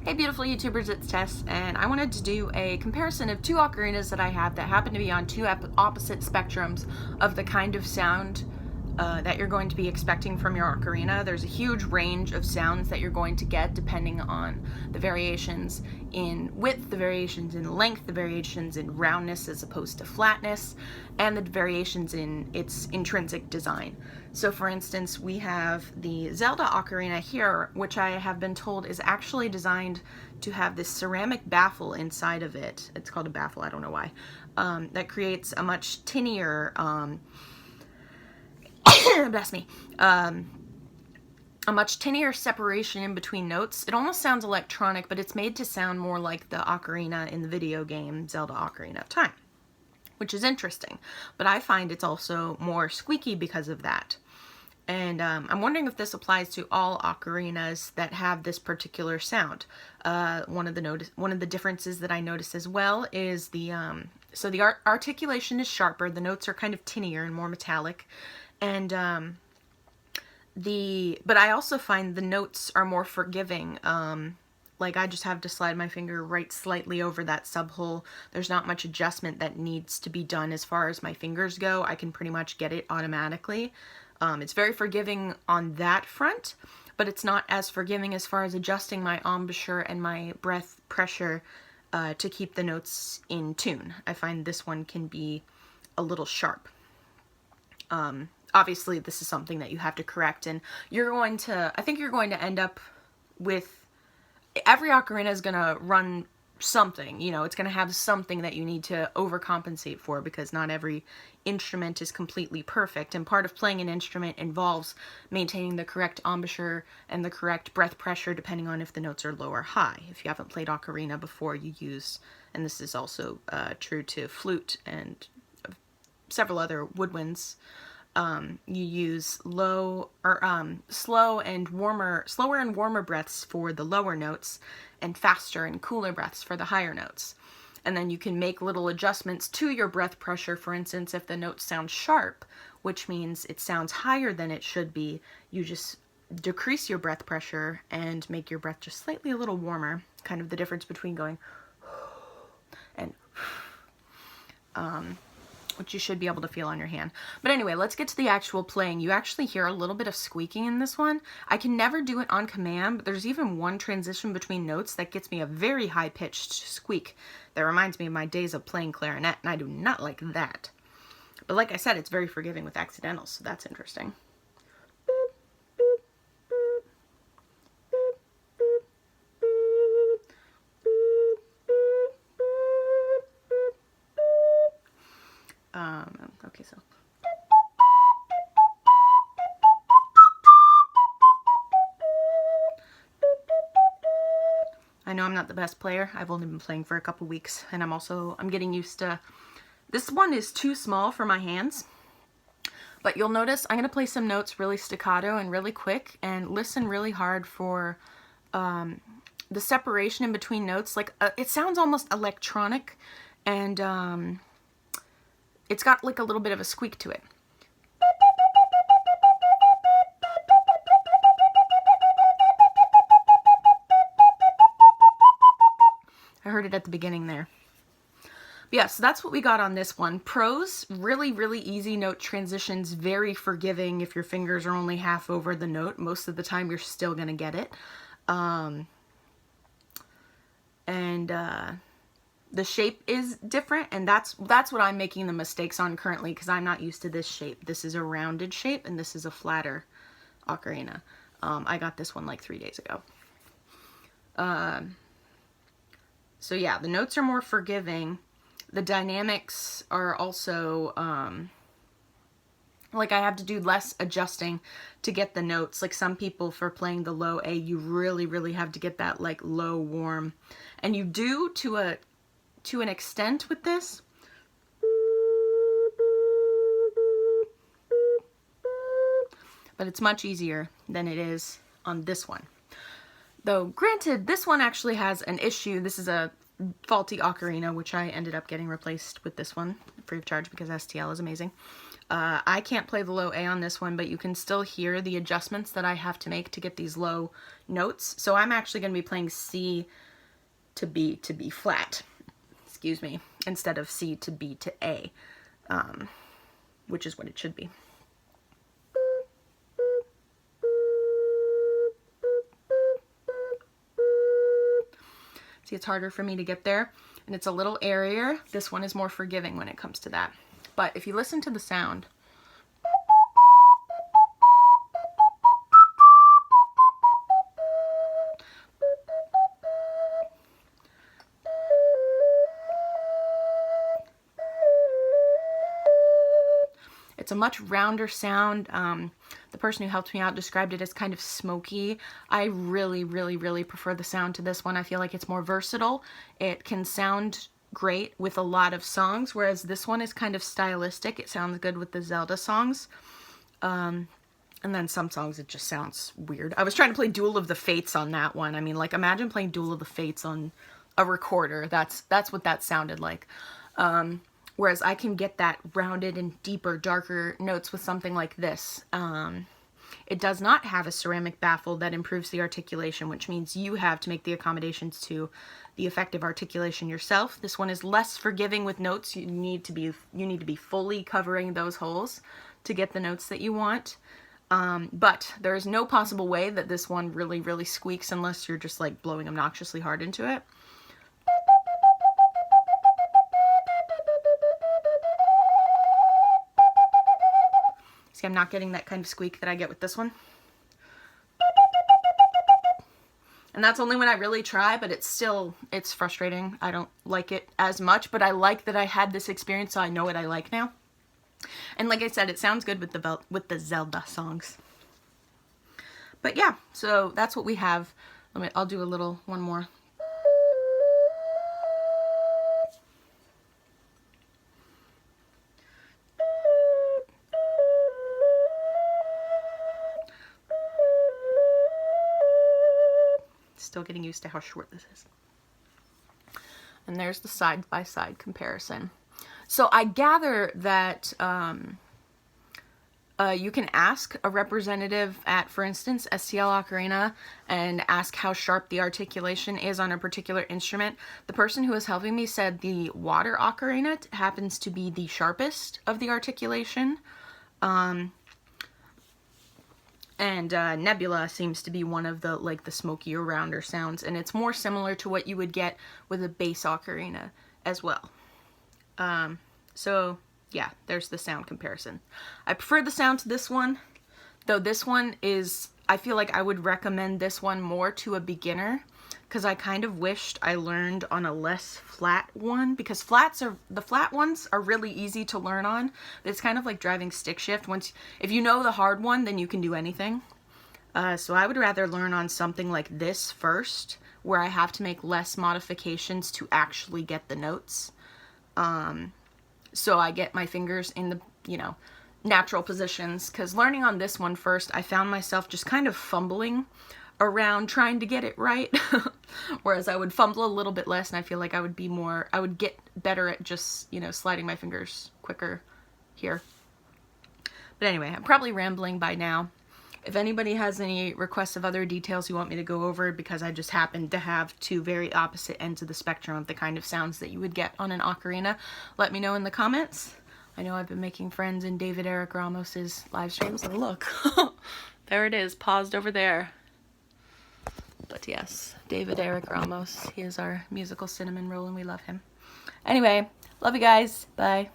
Hey beautiful YouTubers, it's Tess, and I wanted to do a comparison of two ocarinas that I have that happen to be on two opposite spectrums of the kind of sound that you're going to be expecting from your ocarina. There's a huge range of sounds that you're going to get depending on the variations in width, the variations in length, the variations in roundness as opposed to flatness, and the variations in its intrinsic design. So for instance, we have the Zelda ocarina here, which I have been told is actually designed to have this ceramic baffle inside of it. It's called a baffle, I don't know why. That creates a much tinier, bless me, a much tinier separation in between notes. It almost sounds electronic, but it's made to sound more like the ocarina in the video game Zelda Ocarina of Time, which is interesting. But I find it's also more squeaky because of that. And I'm wondering if this applies to all ocarinas that have this particular sound. One of the differences that I notice as well is the articulation is sharper. The notes are kind of tinier and more metallic, and but I also find the notes are more forgiving. Like I just have to slide my finger right slightly over that subhole. There's not much adjustment that needs to be done as far as my fingers go. I can pretty much get it automatically. It's very forgiving on that front, but it's not as forgiving as far as adjusting my embouchure and my breath pressure to keep the notes in tune. I find this one can be a little sharp. Obviously, this is something that you have to correct, and I think you're going to end up with, every ocarina is going to run something, you know, it's going to have something that you need to overcompensate for, because not every instrument is completely perfect, and part of playing an instrument involves maintaining the correct embouchure and the correct breath pressure depending on if the notes are low or high. If you haven't played ocarina before, you use, and this is also true to flute and several other woodwinds, you use slower and warmer breaths for the lower notes and faster and cooler breaths for the higher notes. And then you can make little adjustments to your breath pressure. For instance, if the notes sound sharp, which means it sounds higher than it should be, you just decrease your breath pressure and make your breath just slightly a little warmer. Kind of the difference between going and which you should be able to feel on your hand. But anyway, let's get to the actual playing. You actually hear a little bit of squeaking in this one. I can never do it on command, but there's even one transition between notes that gets me a very high-pitched squeak that reminds me of my days of playing clarinet, and I do not like that. But like I said, it's very forgiving with accidentals, so that's interesting. Okay, so. I know I'm not the best player. I've only been playing for a couple weeks, and I'm getting used to, this one is too small for my hands, but you'll notice I'm going to play some notes really staccato and really quick, and listen really hard for the separation in between notes. Like, it sounds almost electronic, and it's got like a little bit of a squeak to it. I heard it at the beginning there. But yeah, so that's what we got on this one. Pros, really, really easy note transitions, very forgiving if your fingers are only half over the note. Most of the time you're still going to get it. The shape is different, and that's what I'm making the mistakes on currently, because I'm not used to this shape. This is a rounded shape, and this is a flatter ocarina. I got this one like 3 days ago. So yeah, the notes are more forgiving. The dynamics are also, like I have to do less adjusting to get the notes. Like some people, for playing the low A, you really, really have to get that like low warm. And you do to an extent with this. But it's much easier than it is on this one. Though, granted, this one actually has an issue. This is a faulty ocarina, which I ended up getting replaced with this one free of charge because STL is amazing. I can't play the low A on this one, but you can still hear the adjustments that I have to make to get these low notes. So I'm actually going to be playing C to B flat, excuse me, instead of C to B to A, which is what it should be. See, it's harder for me to get there, and it's a little airier. This one is more forgiving when it comes to that. But if you listen to the sound, it's a much rounder sound. The person who helped me out described it as kind of smoky. I really, really, really prefer the sound to this one. I feel like it's more versatile. It can sound great with a lot of songs, whereas this one is kind of stylistic. It sounds good with the Zelda songs. And then some songs it just sounds weird. I was trying to play Duel of the Fates on that one. I mean, like, imagine playing Duel of the Fates on a recorder. That's what that sounded like. Whereas I can get that rounded and deeper, darker notes with something like this. It does not have a ceramic baffle that improves the articulation, which means you have to make the accommodations to the effective articulation yourself. This one is less forgiving with notes. You need to be fully covering those holes to get the notes that you want. But there is no possible way that this one really, really squeaks unless you're just like blowing obnoxiously hard into it. See, I'm not getting that kind of squeak that I get with this one. And that's only when I really try, but it's frustrating. I don't like it as much, but I like that I had this experience, so I know what I like now. And like I said, it sounds good with the Zelda songs. But yeah, so that's what we have. I'll do one more. Still getting used to how short this is. And there's the side-by-side comparison. So I gather that you can ask a representative at, for instance, STL Ocarina and ask how sharp the articulation is on a particular instrument. The person who was helping me said the water ocarina happens to be the sharpest of the articulation. And Nebula seems to be one of the smokier, rounder sounds, and it's more similar to what you would get with a bass ocarina as well. So yeah, there's the sound comparison. I prefer the sound to this one, though this one is, I feel like I would recommend this one more to a beginner, because I kind of wished I learned on a less flat one, because the flat ones are really easy to learn on. It's kind of like driving stick shift. If you know the hard one, then you can do anything. So I would rather learn on something like this first, where I have to make less modifications to actually get the notes. So I get my fingers in the, natural positions, because learning on this one first, I found myself just kind of fumbling around trying to get it right. Whereas I would fumble a little bit less, and I feel like I would get better at just, sliding my fingers quicker here. But anyway, I'm probably rambling by now. If anybody has any requests of other details you want me to go over, because I just happen to have two very opposite ends of the spectrum of the kind of sounds that you would get on an ocarina, let me know in the comments. I know I've been making friends in David Eric Ramos's live streams. Oh, look. There it is, paused over there. But yes, David Eric Ramos. He is our musical cinnamon roll, and we love him. Anyway, love you guys. Bye.